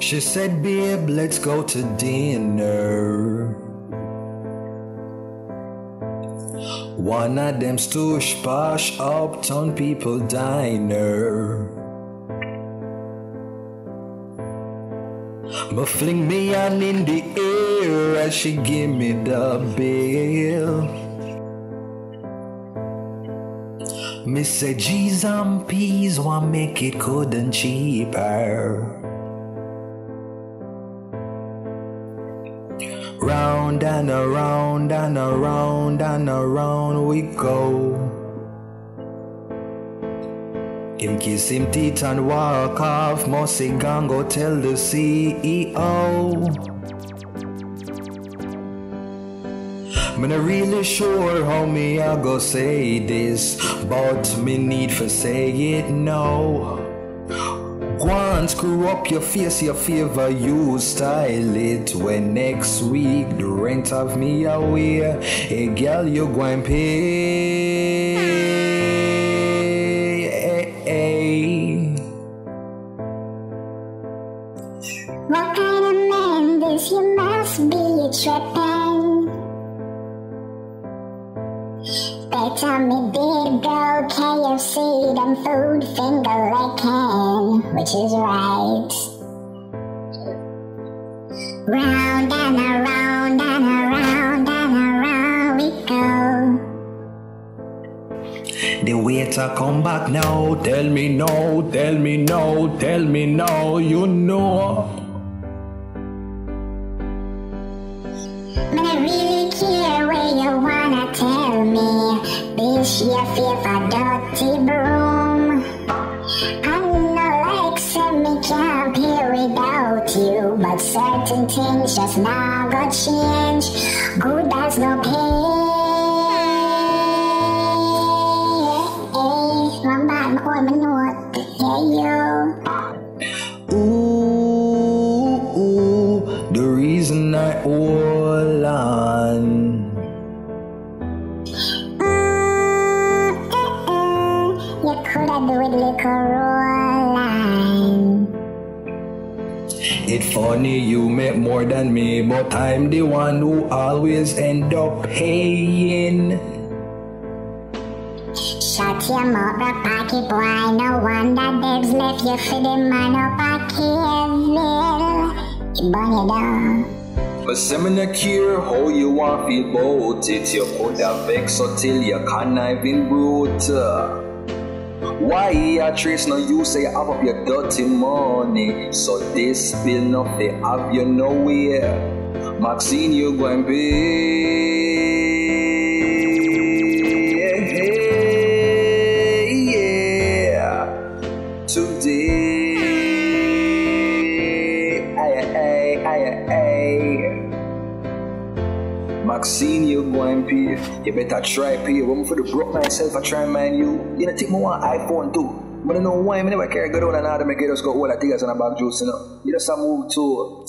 She said, babe, let's go to dinner. One of them stoosh posh uptown people diner. But fling me on in the air as she give me the bill. Me say G's and P's want make it good and cheaper. Round and around and around and around we go. Him kiss him teeth and walk off. Mossy gang go tell the CEO. Me not really sure how me I go say this, but me need for say it now. Go on, screw up your face, your favor, you style it. When next week the rent of me away, hey girl, you go and pay. What kind of man this? You must be tripping. Better me big girl KFC, them food finger licking, which is right. Round and around and around and around we go. The waiter come back now, tell me no, tell me no, tell me no, you know. Me not really care where you wanna tell me. This your favorite dirty broom. I know like some me can't here without you, but certain things just not gonna change. Good as no pain. One bad boy, me know what to hear you. Ooh, the reason I hold on. You coulda do it like a line. It's funny you make more than me, but I'm the one who always end up paying. Shut your mouth, pocket boy. No wonder Debs left you for the man up a Keville. He burn you down. But say me not care how you want feel about it. You coulda vex until you can't even brood. Why a trace no you say have up your dirty money? So this bill not they have you nowhere. Maxine, you go and pay. Yeah, today. Maxine, you go and pay. You better try pay. When for the broke myself, I try mind you. You know, take me one iPhone too. But I don't know why I never care go down and how to make it just go all the things on a bag juice, you know. You just a move too.